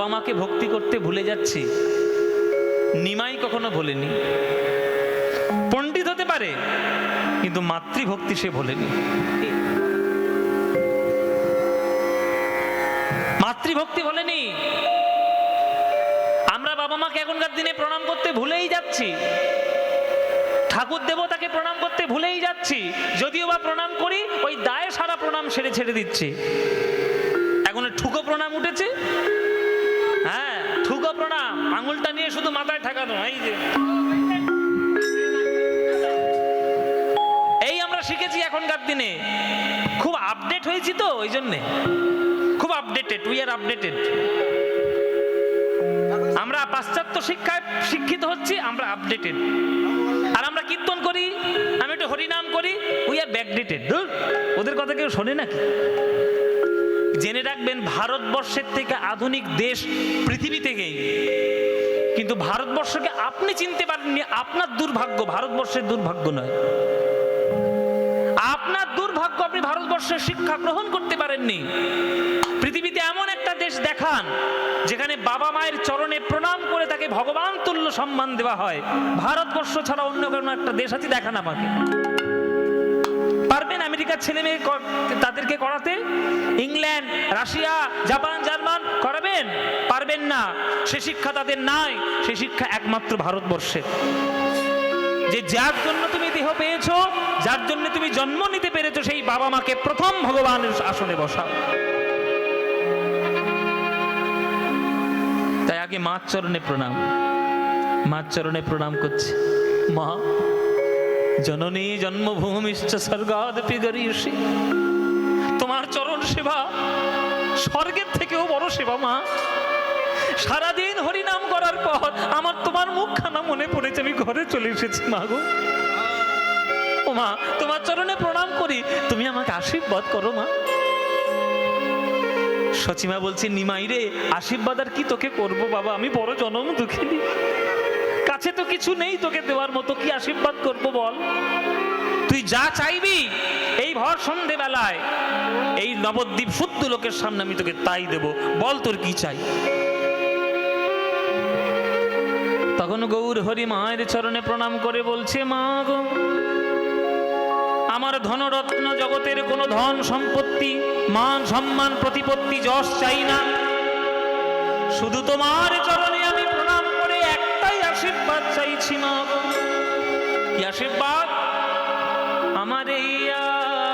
বাবা মাকে ভক্তি করতে ভুলে যাচ্ছি, নিমাই কখনো ভোলেনি। পণ্ডিত হতে পারে কিন্তু মাতৃভক্তি সে ভোলেনি। মাতৃভক্তি ভোলেনি। আমরা বাবা মাকে এখনকার দিনে প্রণাম করতে ভুলেই যাচ্ছি, ঠাকুর দেবতাকে প্রণাম করতে ভুলেই যাচ্ছি। যদিও বা প্রণাম করি, ওই দায়ে সারা প্রণাম ছেড়ে দিচ্ছি। এখন ঠুকো প্রণাম উঠেছে। হ্যাঁ, ঠুকো প্রণাম, আঙুলটা নিয়ে শুধু মাথায় ঠেকানো। এই আমরা শিখেছি এখনকার দিনে। খুব আপডেট হয়েছি তো, ওই জন্যে খুব আপডেটেড, উই আর আপডেটেড। আমরা পাশ্চাত্য শিক্ষায় শিক্ষিত হচ্ছি, আমরা আপডেটেড। আর আমরা কীর্তন করি, আমি একটু হরিনাম করি, উই আর ব্যাকডেটেড। ওদের কথা কেউ শোনে নাকি? জেনে রাখবেন, ভারতবর্ষের থেকে আধুনিক দেশ পৃথিবী থেকেই, কিন্তু ভারতবর্ষকে আপনি চিনতে পারেননি, আপনার দুর্ভাগ্য, ভারতবর্ষের দুর্ভাগ্য নয়। আপনার দুর্ভাগ্য, আপনি ভারতবর্ষের শিক্ষা গ্রহণ করতে পারেননি। পৃথিবীতে এমন একটা দেশ দেখান যেখানে বাবা মায়ের চরণে প্রণাম করে তাকে ভগবান তুল্য সম্মান দেওয়া হয়। ভারতবর্ষ ছাড়া অন্য কোনো একটা দেশ আছে? দেখান আমাকে। পারবেন আমেরিকার ছেলে মেয়ে তাদেরকে করাতে? ইংল্যান্ড, রাশিয়া, জাপান, জার্মান করাবেন? পারবেন না। সে শিক্ষা তাদের নাই। সে শিক্ষা একমাত্র ভারতবর্ষে। যে যার জন্য তুমি দেহ পেয়েছো, যার জন্য তুমি জন্ম নিতে পেরেছো, সেই বাবা মাকে প্রথম ভগবানের আসনে বসাও। তাই আগে মার চরণে প্রণাম। মার চরণে প্রণাম করছে। মা, জননী জন্মভূমিশ্চ স্বর্গাদপি গরীয়সী। তোমার চরণ সেবা স্বর্গের থেকেও বড় সেবা মা। সারাদিন হরিনাম করার পর আমার তোমার মুখখানা মনে পড়েছে, আমি ঘরে চলে এসেছি মা গো। ও মা, তোমার চরণে প্রণাম করি, তুমি আমাকে আশীর্বাদ করো মা। সচিমা বলছে, নিমাই রে, আশীর্বাদ আর কি তোকে করবো বাবা, আমি বড় জনম দুঃখিনী, কাছে তো কিছু নেই তোকে দেওয়ার মতো, কি আশীর্বাদ করবো বল? তুই যা চাইবি এই ভর সন্ধে বেলায় এই নবদ্বীপ শুদ্ধ লোকের সামনে আমি তোকে তাই দেব, বল তোর কি চাই? তখন গৌর হরি মায়ের চরণে প্রণাম করে বলছে, মা গো, আমার ধনরত্ন জগতের কোনো ধন সম্পত্তি, মান সম্মান প্রতিপত্তি যশ চাই না, শুধু তোমার চরণে আমি প্রণাম করে একটাই আশীর্বাদ চাইছি মা গো। কি আশীর্বাদ? আমার এই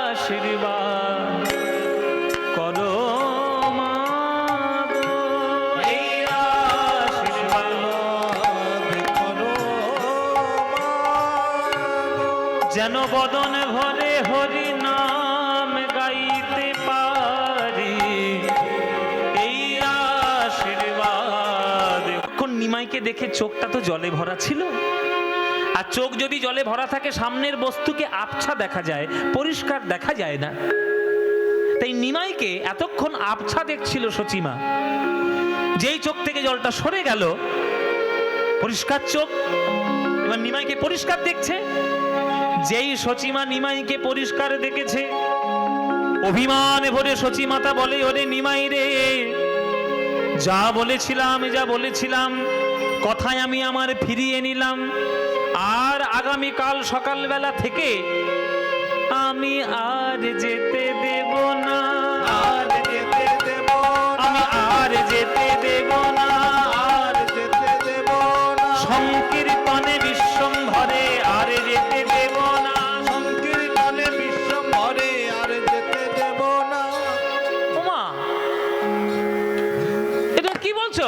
আশীর্বাদ করো মা গো, এই আশীর্বাদ করো মা, যেন বদন ভরে হরি নাম গাইতে পারি, এই আশীর্বাদ। কোন নিমাইকে দেখে চোখটা তো জলে ভরা ছিল। আর চোখ যদি জলে ভরা থাকে, সামনের বস্তুকে আবছা দেখা যায়, পরিষ্কার দেখা যায় না। তাই নিমাইকে এতক্ষণ আবছা দেখছিল সচিমা। যেই চোখ থেকে জলটা সরে গেল, পরিষ্কার চোখ, এবার নিমাইকে পরিষ্কার দেখছে। যেই সচিমা নিমাইকে পরিষ্কার দেখেছে, অভিমানে ভরে সচিমাতা বলে, ওরে নিমাই রে, যা বলেছিলাম কথায় আমি আমার ফিরিয়ে নিলাম। আর আগামীকাল সকালবেলা থেকে আমি আর যেতে দেব না, আর যেতে দেব না, আমি আর যেতে দেব না, আর যেতে দেব না, সংকীর্তনে বিশ্বম্ভরে আর যেতে দেব না, সংকীর্তনে বিশ্বম্ভরে আর যেতে দেব না। ওমা, এটা কি বলছো?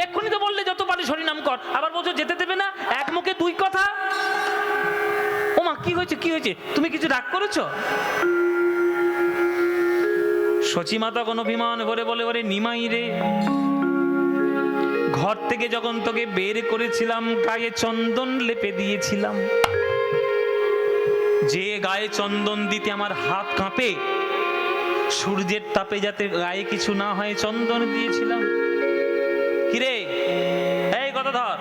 এক্ষুনি তো বললে যত পারিস হরিনাম কর, আবার বলছো যেতে দেবে না, এক মুখে দুই কথা। ওমা, কি হয়েছে, কি হয়েছে? তুমি কিছু রাগ করেছো? সচিমাতা কোন অভিমান করে বলে, ওরে নিমাই রে, ঘর থেকে যখন তোকে বের করেছিলাম গায়ে চন্দন লেপে দিয়েছিলাম। যে গায়ে চন্দন দিতে আমার হাত কাঁপে, সূর্যের তাপে যাতে গায়ে কিছু না হয় চন্দন দিয়েছিলাম। কিরে, এই কথা ধর,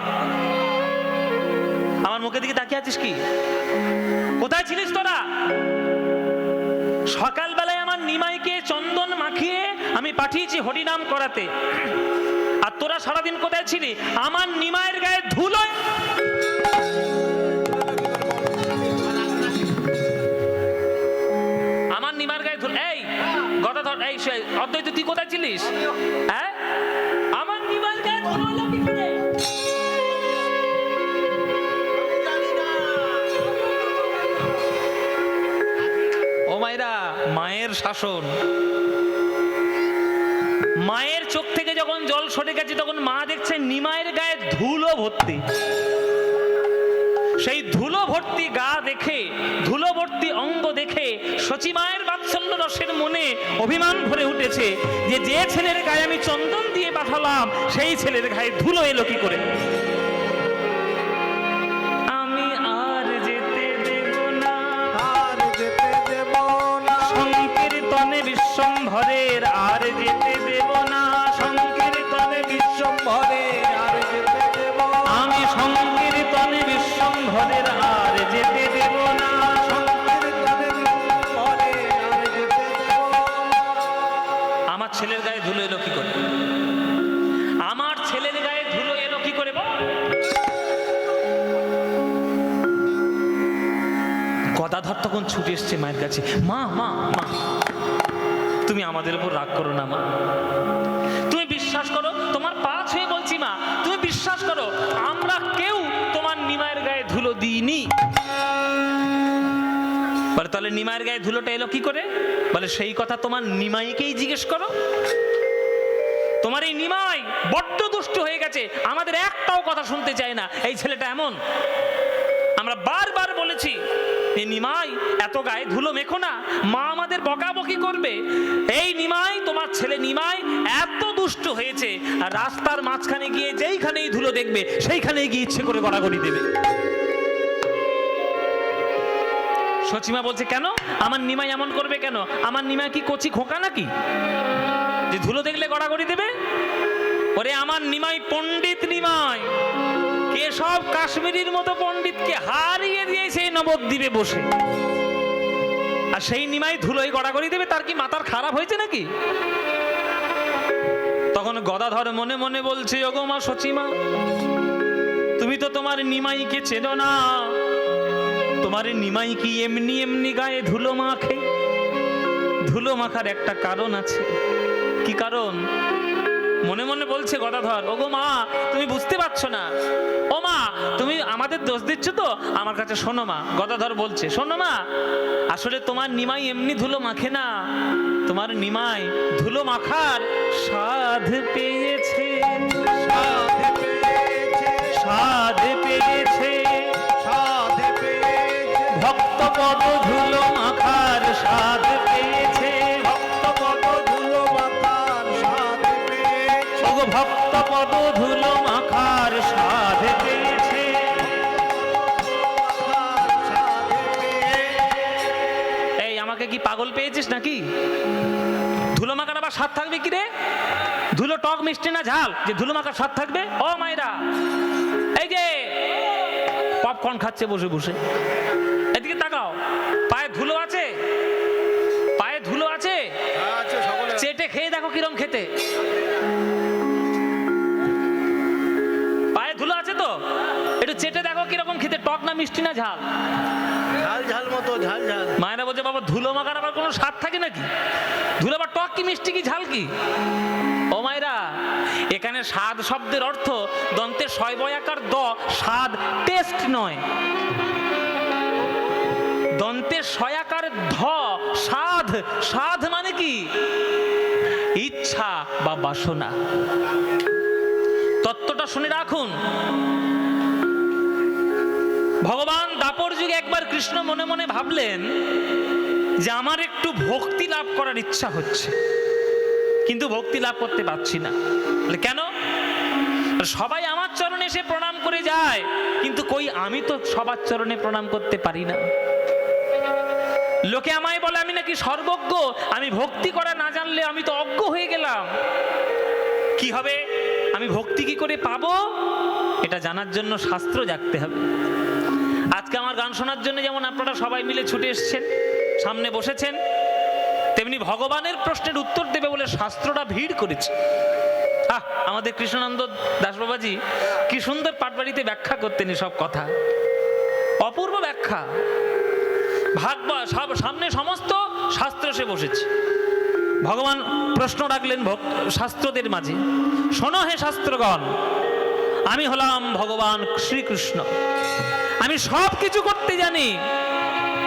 আমার মুখের দিকে তাকিয়ে আছিস কি? কোথায় ছিলিস তোরা? সকালবেলায় আমার নিমাইকে চন্দন মাখিয়ে আমি পাঠিয়েছি হরিনাম করাতে, আর তোরা সারাদিন কোথায় ছিলি? আমার নিমাইয়ের গায়ে ধুলোয়। আমার নিমাইয়ের গায়ে ধুলো। এই গদাধর, এই অদ্বৈত, তুই কোথায় ছিলিস? হ্যাঁ, আমার নিমাইয়ের গায়ে ধুলো এলো কি করে? ও মায়েরা, মায়ের শাসন। মায়ের চোখ থেকে যখন জল সরে গেছে, তখন মা দেখছে নিমাইয়ের গায়ে ধুলো ভর্তি। সেই ধুলো ভর্তি গা দেখে, ধুলো ভর্তি অঙ্গ দেখে সচি মায়ের বাৎসল্য রসের মনে অভিমান ভরে উঠেছে যে যে ছেলের গায়ে আমি চন্দন দিয়ে পাঠালাম, সেই ছেলের গায়ে ধুলো এলো কি করে? আমি আর যেতে দেব না, আর যেতে দেব না সংকীর্তনে বিশ্বম্ভরের, আর যেতে দেব না সংকীর্তনে বিশ্বম্ভরের, আর যেতে দেব আমি সংকীর্তনে বিশ্বম্ভরের, আর যেতে দেব না সংকীর্তনে বিশ্বম্ভরের, আর যেতে দেব। আমার ছেলের গায়ে ধুলো এলো কি করে? আমার ছেলের গায়ে ধুলো এলো কি করে? গদাধর তখন ছুটে এসছে মায়ের কাছে। মা মা মা, তুমি আমাদের উপর রাগ করো না মা, তুমি বিশ্বাস করো, তোমার পা ছুঁয়ে বলছি মা, তুমি বিশ্বাস করো, আমরা কেউ তোমার নিমাইয়ের গায়ে ধুলো দিইনি। বলে তাহলে নিমাইয়ের গায়ে ধুলোটা এলো কি করে? বলে সেই কথা তোমার নিমাইকেই জিজ্ঞেস করো। তোমার এই নিমাই বড্ড দুষ্ট হয়ে গেছে, আমাদের একটাও কথা শুনতে চায় না। এই ছেলেটা এমন, আমরা বারবার বলেছি এই নিমাই এত গায়ে ধুলো মেখো না, মা আমাদের বকাবকি করবে। এই নিমাই, তোমার ছেলে নিমাই এত দুষ্ট হয়েছে, আর রাস্তার মাঝখানে গিয়ে যেইখানেই ধুলো দেখবে সেইখানেই গিয়ে ইচ্ছে করে গড়াগড়ি দেবে। সচিমা বলছে কেন? আমার নিমাই এমন করবে কেন? আমার নিমাই কি কচি খোকা নাকি যে ধুলো দেখলে গড়াগড়ি দেবে? ওরে আমার নিমাই পণ্ডিত নিমাই, কেশব কাশ্মীরির মতো পণ্ডিতকে হারিয়ে দিয়েছে নবদ্বীপে বসে, আর সেই নিমাই ধুলোয় গড়াগড়ি দেবে? তার কি মাথার খারাপ হয়েছে নাকি? তখন গদাধর মনে মনে বলছে, ওগো মা সচিমা, তুমি তো তোমার নিমাইকে চেনো না। তোমার নিমাই কি এমনি এমনি গায়ে ধুলো মাখে? ধুলো মাখার একটা কারণ আছে। কি কারণ? মনে মনে বলছে গদাধর, ওগো মা, তুমি বুঝতে পারছো না। ও মা, তুমি আমাদের দোষ দিচ্ছ তো, আমার কাছে শোনো মা। গদাধর বলছে, শোনো মা, আসলে তোমার নিমাই এমনি ধুলো মাখে না, তোমার নিমাই ধুলো মাখার স্বাদ পেয়েছে, স্বাদ পেয়েছে, স্বাদ পেয়েছে, স্বাদ পেয়েছে, ভক্তপদ ধুলো মাখার স্বাদ পেয়েছে, ভক্তপদ ধুলো মাখার স্বাদ পেয়েছে, ওগো ভক্তপদ ধুলো মাখার স্বাদ পেয়েছে। এই আমাকে কি পাগল পেয়েছিস নাকি? ধুলো মাখার আবার স্বাদ থাকবে কি রে? ধুলো টক মিষ্টি না ঝাল যে ধুলো মাখার স্বাদ থাকবে? ও মায়েরা, এই যে পপকর্ন খাচ্ছে বসে বসে, এদিকে তাকাও, পায়ে ধুলো আছে? পায়ে ধুলো আছে? চেটে খেয়ে দেখো কিরম খেতে। পায়ে ধুলো আছে তো, একটু চেটে দেখো কিরকম খেতে, টক না মিষ্টি না ঝাল? ঝাল ঝাল মতো, ঝাল ঝাল। মায়েরা বলছে, বাবা ধুলো মাখার আবার কোনো স্বাদ থাকে নাকি? ধুলো আবার টক কি মিষ্টি কি ঝাল কি? ও মায়েরা, এখানে স্বাদ শব্দের অর্থ দন্তের শয় বয়াকার দ, স্বাদ টেস্ট নয়। দন্তের শয়াকার ধ, স্বাদ। স্বাদ মানে কি? ইচ্ছা বা বাসনা। তত্ত্বটা শুনে রাখুন। ভগবান দাপর যুগে একবার কৃষ্ণ মনে মনে ভাবলেন যে আমার একটু ভক্তি লাভ করার ইচ্ছা হচ্ছে, কিন্তু ভক্তি লাভ করতে পারছি না। কেন? সবাই আমার চরণে এসে প্রণাম করে যায়, কিন্তু কই আমি তো সবার চরণে প্রণাম করতে পারি না। লোকে আমায় বলে আমি নাকি সর্বজ্ঞ, আমি ভক্তি করা না জানলে আমি তো অজ্ঞ হয়ে গেলাম। কি হবে? আমি ভক্তি কি করে পাবো? এটা জানার জন্য শাস্ত্র জাগতে হবে। আজকে আমার গান শোনার জন্য যেমন আপনারা সবাই মিলে ছুটে এসছেন, সামনে বসেছেন, তেমনি ভগবানের প্রশ্নের উত্তর দেবে বলে শাস্ত্রটা ভিড় করেছে। আমাদের কৃষ্ণানন্দ দাস বাবাজি কি সুন্দর পাটবাড়িতে ব্যাখ্যা করতেন সব কথা, অপূর্ব ব্যাখ্যা। সামনে সমস্ত শাস্ত্র সে বসেছে, ভগবান প্রশ্ন রাখলেন শাস্ত্রদের মাঝে, শোনো হে শাস্ত্রগণ, আমি হলাম ভগবান শ্রীকৃষ্ণ, আমি সব কিছু করতে জানি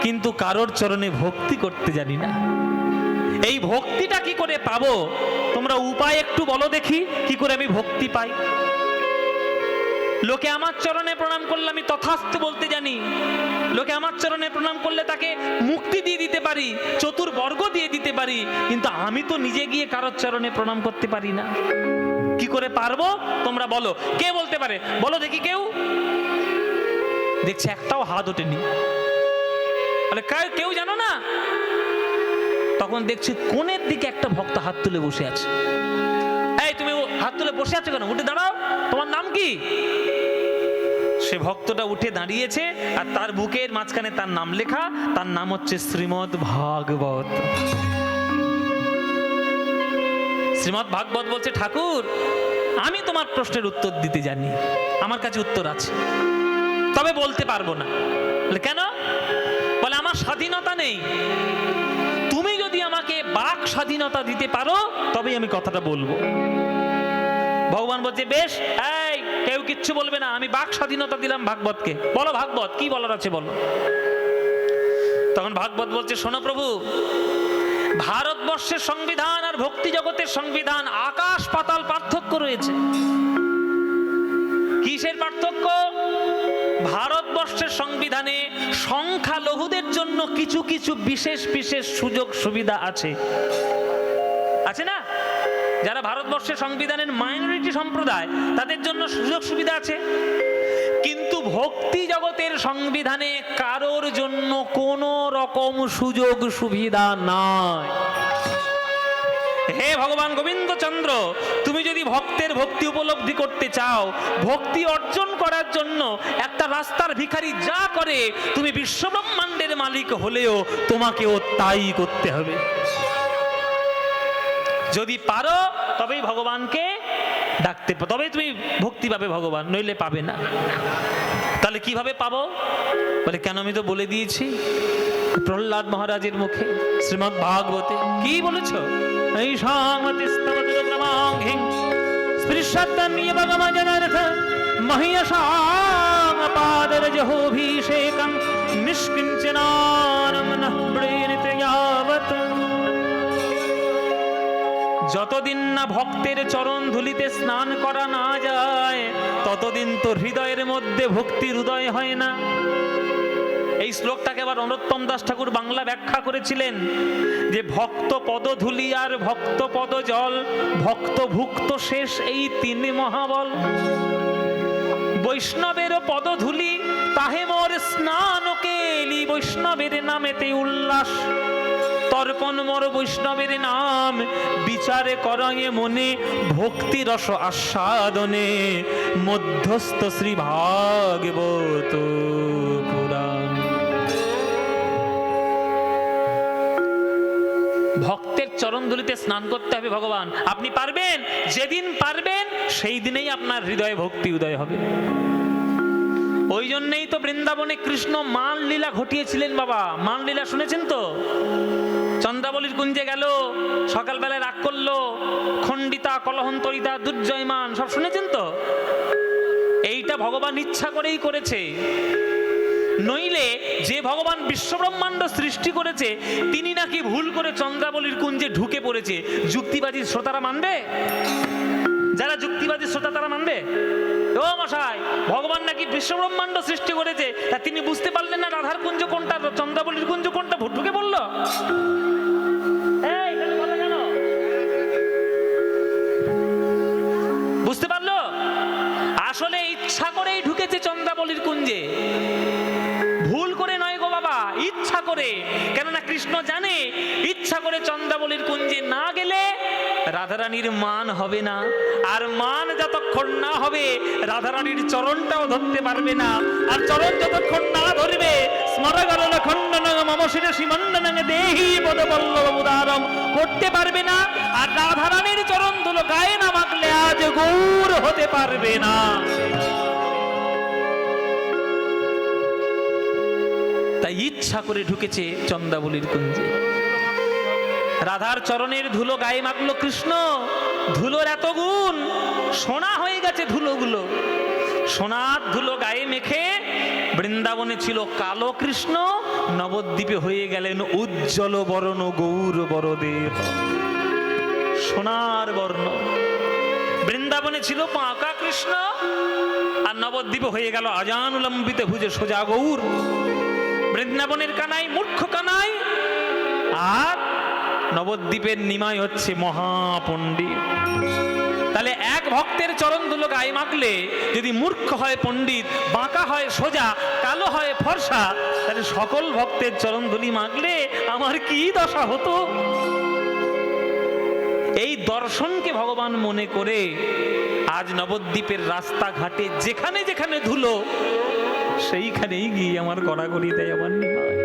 কিন্তু কারোর চরণে ভক্তি করতে জানি না। এই ভক্তিটা কি করে পাবো তোমরা উপায় একটু বলো দেখি, কি করে আমি ভক্তি পাই। লোকে আমার চরণে প্রণাম করলে আমি তথাস্তু বলতে জানি, লোকে আমার চরণে প্রণাম করলে তাকে মুক্তি দিয়ে দিতে পারি, চতুর্বর্গ দিয়ে দিতে পারি, কিন্তু আমি তো নিজে গিয়ে কারোর চরণে প্রণাম করতে পারি না। কি করে পারবো তোমরা বলো, কে বলতে পারে বলো দেখি। কেউ দেখছে একটাও হাত ওঠেনি, কেউ জানো না। তখন দেখছি কোণের দিকে একটা ভক্ত হাত তুলে বসে আছে। এই তুমি হাত তুলে বসে আছো কেন, উঠে দাঁড়াও, তোমার নাম কি? সে ভক্তটা উঠে দাঁড়িয়েছে আর তার বুকের মাঝখানে তার নাম লেখা, তার নাম হচ্ছে শ্রীমদ্ ভাগবত। শ্রীমদ্ ভাগবত বলছে, ঠাকুর আমি তোমার প্রশ্নের উত্তর দিতে জানি, আমার কাছে উত্তর আছে, তবে বলতে পারবো না। কেন? বলে আমার স্বাধীনতা নেই, তুমি যদি আমাকে বাক স্বাধীনতা দিতে পারো তবেই আমি কথাটা বলবো। ভগবান বলছে, বেশ, এই কেউ কিচ্ছু বলবে না, আমি বাক স্বাধীনতা দিলাম ভাগবতকে, বলো ভাগবত কি বলার আছে বলো। তখন ভাগবত বলছে, শোনো প্রভু, ভারতবর্ষের সংবিধান আর ভক্তি জগতের সংবিধান আকাশ পাতাল পার্থক্য রয়েছে। কিসের পার্থক্য? ভারতবর্ষের সংবিধানে সংখ্যালঘুদের জন্য কিছু কিছু বিশেষ বিশেষ সুযোগ সুবিধা আছে, আছে না? যারা ভারতবর্ষের সংবিধানের মাইনরিটি সম্প্রদায় তাদের জন্য সুযোগ সুবিধা আছে, কিন্তু ভক্তি জগতের সংবিধানে কারোর জন্য কোনো রকম সুযোগ সুবিধা নাই। হে ভগবান গোবিন্দচন্দ্র, তুমি যদি ভক্তের ভক্তি উপলব্ধি করতে চাও, ভক্তি অর্জন করার জন্য একটা রাস্তার ভিখারি যা করে, তুমি বিশ্বব্রহ্মাণ্ডের মালিক হলেও তোমাকেও তাই করতে হবে। যদি পারো তবেই ভগবানকে ডাকতে, তবেই তুমি ভক্তি পাবে ভগবান, নইলে পাবে না। তাহলে কিভাবে পাবো? বলে কেন, আমি তো বলে দিয়েছি প্রহ্লাদ মহারাজের মুখে শ্রীমদ্ ভাগবতে কি বলেছ, এই সাংমতিস্তবতুরগ্রমাংহিং স্পৃশত্যন্নিয় ভগমজনার্থ মহিয়সাং পাদরজহোভিষেকং নিষ্কিঞ্চনানম নঃ প্রেণিতে যাবৎ। যতদিন না ভক্তের চরণ ধুলিতে স্নান করা না যায় ততদিন তো হৃদয়ের মধ্যে ভক্তির উদয় হয় না। এই শ্লোকটাকে আবার নরোত্তম দাস ঠাকুর বাংলা ব্যাখ্যা করেছিলেন যে ভক্ত পদধূলি আর ভক্ত পদ জল, ভক্ত ভুক্ত শেষ এই তিন মহাবল। বৈষ্ণবের পদধূলি তাহে মোর স্নান কেলি, বৈষ্ণবের নামেতে উল্লাস তর্পণ মোর বৈষ্ণবের নাম, বিচারে করঙে মনে ভক্তি রস আস্বাদনে, মধ্যস্থ শ্রী ভাগবত পুরাণ। ভক্তের চরণধুলিতে স্নান করতে হবে ভগবান। আপনি পারবেন, যেদিন পারবেন সেই দিনেই আপনার হৃদয়ে ভক্তি উদয় হবে। ওই জন্যই তো বৃন্দাবনে কৃষ্ণ মান লীলা ঘটিয়েছিলেন বাবা। মান লীলা শুনেছেন তো? চন্দ্রাবলীর কুঞ্জে গেল, সকালবেলায় রাগ করলো, খণ্ডিতা কলহন্তরিতা দুর্জয়মান, সব শুনেছেন তো? এইটা ভগবান ইচ্ছা করেই করেছে, নইলে যে ভগবান বিশ্বব্রহ্মাণ্ড সৃষ্টি করেছে তিনি নাকি ভুল করে চন্দ্রাবলীর কুঞ্জে ঢুকে পড়েছে, যুক্তিবাদী শ্রোতারা মানবে? যারা যুক্তিবাদী শ্রোতা তারা মানবে? ও মশাই, ভগবান নাকি বিশ্বব্রহ্মাণ্ড সৃষ্টি করেছে, তা তিনি বুঝতে পারলেন না রাধার কুঞ্জ কোনটা, চন্দ্রাবলীর কুঞ্জ কোনটা, ঢুকে পড়লো? বুঝতে পারলো? আসলে ইচ্ছা করেই ঢুকেছে চন্দ্রাবলীর কুঞ্জে, ভুল করে নয় গো বাবা, ইচ্ছা করে। কেননা কৃষ্ণ জানে ইচ্ছা করে চন্দ্রাবলীর কুঞ্জে না গেলে রাধারানীর মান হবে না, আর মান যতক্ষণ না হবে রাধারানীর চরণটাও ধরতে পারবে না, আর চরণ যতক্ষণ না ধরবে স্মরগরল খণ্ডনং মম শিরসি মণ্ডনং দেহি পদবল্লভ উদারম করতে পারবে না। আর রাধারানীর চরণ ধুলো গায়ে না মাখলে আজ গৌর হতে পারবে না। তাই ইচ্ছা করে ঢুকেছে চন্দাবলীর কুঞ্জে। রাধার চরণের ধুলো গায়ে মাখলো কৃষ্ণ। ধুলোর এত গুণ, সোনা হয়ে গেছে ধুলোগুলো। সোনার ধুলো গায়ে মেখে বৃন্দাবনে ছিল কালো কৃষ্ণ, নবদ্বীপে হয়ে গেলেন উজ্জ্বল বর্ণ গৌর বরদেহ, সোনার বর্ণ। বৃন্দাবনে ছিল বাঁকা কৃষ্ণ, আর নবদ্বীপে হয়ে গেল আজানুলম্বিতে ভুজে সোজা গৌর। বৃন্দাবনের কানাই মূর্খ কানাই, আর নবদ্বীপের নিমাই হচ্ছে মহাপণ্ডিত। তাহলে এক ভক্তের চরণ ধুলো গায়ে মাখলে যদি মূর্খ হয় পণ্ডিত, বাঁকা হয় সোজা, কালো হয় ফর্সা, তাহলে সকল ভক্তের চরণ ধুলি মাখলে আমার কি দশা হতো। এই দর্শনকে ভগবান মনে করে আজ নবদ্বীপের রাস্তাঘাটে যেখানে যেখানে ধুলো, সেইখানেই গিয়ে আমার গড়াগড়ি দেয় আমার নিমাই।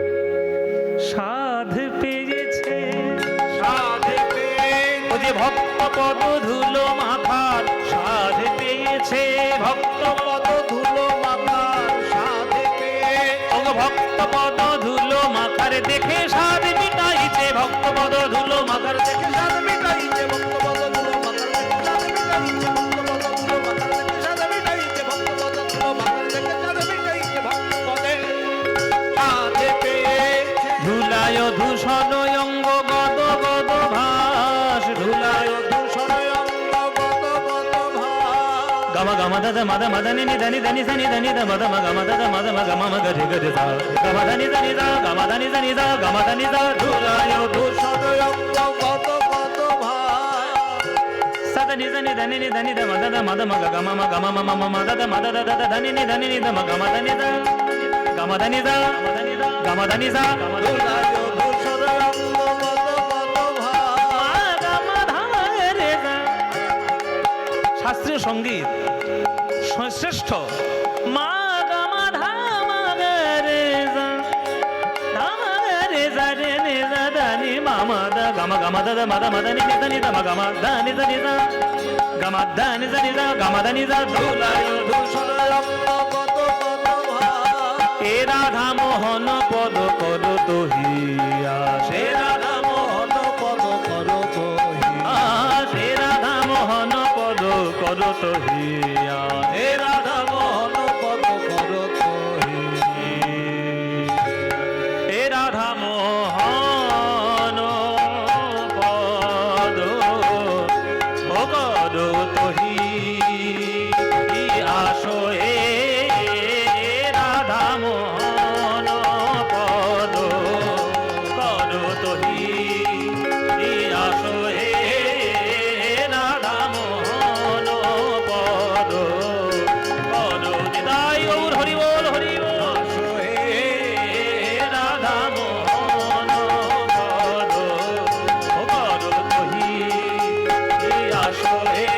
সাধ পেয়েছে, সাধ পেয়েছে, ও যে ভক্ত পদ ধুলো মাথার, সাধ পেয়েছে, ভক্ত পদ ধুলো মাথার, সাধ পেয়েছে, ও ভক্ত পদ ধুলো মাথার দেখে সাধ মিটাইছে, ভক্ত পদ ধুলো মাথার দেখে সাধ মিটাইছে, ভক্ত পদ ধুলো মাথার দেখে সাধ মিটাইছে, ভক্ত পদ ধুলো মাথার দেখে সাধ মিটাইছে, ভক্ত পদ ধুলো মাথার দেখে সাধ মিটাইছে, ভক্ত পদে সাধ পেয়েছে। ধুলায় ধূসর অঙ্গ গদ গদ ভাস, ধুলায় ধূসর অঙ্গ গদ গদ ভাস। গম গম দদ মদ মদ নি নি ধনি ধনি সনি ধনি দ মদ ম গম দদ মদ ম গম ম গরি গরি সা গম ধনি ধনি সা গম ধনি ধনি সা গম ধনি সা। ধুলায় ধূসর অঙ্গ গদ গদ ভাস, সদ নি নি ধনি নি ধনি দ মদ দ মদ ম গম ম গম ম ম ম দদ মদ দ দ ধনি নি ধনি নি দ ম গম ধনি সা গম ধনি সা গম ধনি সা। ধুলায় ধূসর অঙ্গ গদ গদ ভাস, গম ধারে সা। শাস্ত্রীয় সঙ্গীত শ্রেষ্ঠ। মা গম ধাম রে সা, ধাম রে সা রে নে সা ধানি মা দ গম গম দ মদ মদ নি নি নি দ ম গম ধানি নি সা গম ধানি নি সা গম ধানি সা। ধুলায় ধূসর অঙ্গ গদ গদ ভাস, এ রাধা মোহন পদ কর দহিয়া, সে রাধা মোহন পদ কর দহিয়া, সে রাধা মোহন পদ কর দহিয়া, হে রাধা মোহন পদ কর দহিয়া, হে রাধা মোহন পদ কর দহিয়া, আসো হে রাধা মোহন পদ কর দহিয়া, আসো হে রাধা মোহন পদ কর দিদাই গৌর হরি বল হরি বল। আসো হে রাধা মোহন পদ কর দহিয়া, আসো হে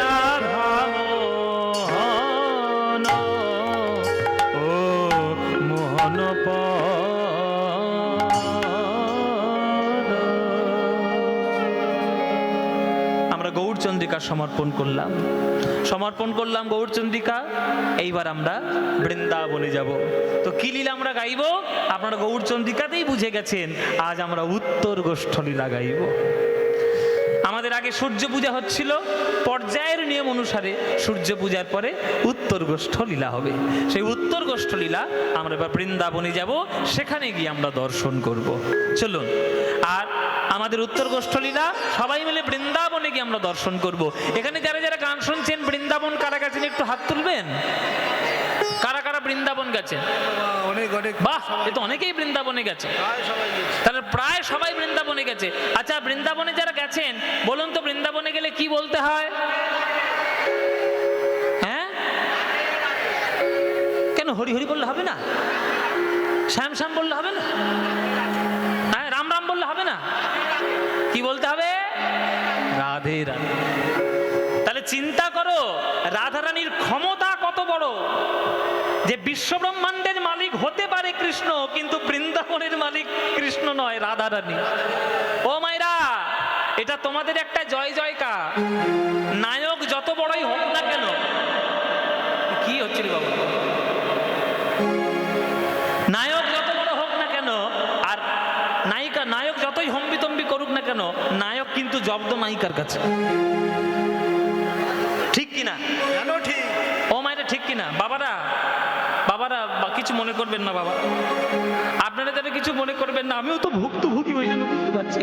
রাধা মোহন ও মোহন পদ। আমরা গৌরচন্দ্রিকা সমর্পণ করলাম, সমর্পণ করলাম গৌরচন্দ্রিকা। এইবার আমরা বৃন্দাবনে যাব। তো কি লীলা আমরা গাইব আপনারা গৌরচন্দ্রিকাতেই বুঝে গেছেন। আজ আমরা উত্তর গোষ্ঠ লীলা গাইব। আমাদের আগে সূর্য পূজা হচ্ছিল, পর্যায়ের নিয়ম অনুসারে সূর্য পূজার পরে উত্তর গোষ্ঠ লীলা হবে। সেই উত্তর গোষ্ঠ লীলা আমরা এবার বৃন্দাবনে যাব, সেখানে গিয়ে আমরা দর্শন করব। চলুন, আর আমাদের উত্তর গোষ্ঠ লীলা সবাই মিলে বৃন্দাবনে গিয়ে আমরা দর্শন করব। এখানে যারা যারা গান শুনছেন, বৃন্দাবন কারা গেছেন একটু হাত তুলবেন। কারা কারা বৃন্দাবন গেছেন? অনেক অনেক, বাহ, এ তো অনেকেই বৃন্দাবনে গেছে। তাহলে প্রায় সবাই বৃন্দাবনে গেছে। আচ্ছা, বৃন্দাবনে যারা গেছেন বলুন তো, বৃন্দাবনে গেলে কি বলতে হয়? হ্যাঁ, কেন হরি হরি বললে হবে না? শ্যাম শ্যাম বললে হবে না? হ্যাঁ, রাম রাম বললে হবে না? কি বলতে হবে? রাধে রাধে। তাহলে চিন্তা করো রাধারানীর ক্ষমতা কত বড়। যে বিশ্বব্রহ্মাণ্ডের মালিক হতে পারে কৃষ্ণ, কিন্তু বৃন্দাবনের মালিক কৃষ্ণ নয়, রাধারানী। ও মায়েরা, এটা তোমাদের একটা জয় জয়কার। নায়ক যত বড়ই হোক না কেন, কি হচ্ছিল বাবা, নায়ক যত বড় হোক না কেন, আর নায়িকা, নায়ক যতই হম্বিতম্বি করুক না কেন, নায়ক কিন্তু জব্দ নায়িকার কাছে। ঠিক কিনা? কেন ঠিক? ও মায়েরা ঠিক কিনা? বাবারা, বাবারা কিছু মনে করবেন না বাবা, আপনারা যারা কিছু মনে করবেন না, আমিও তো ভুক্তভোগী, ওই জন্য বুঝতে পারছি।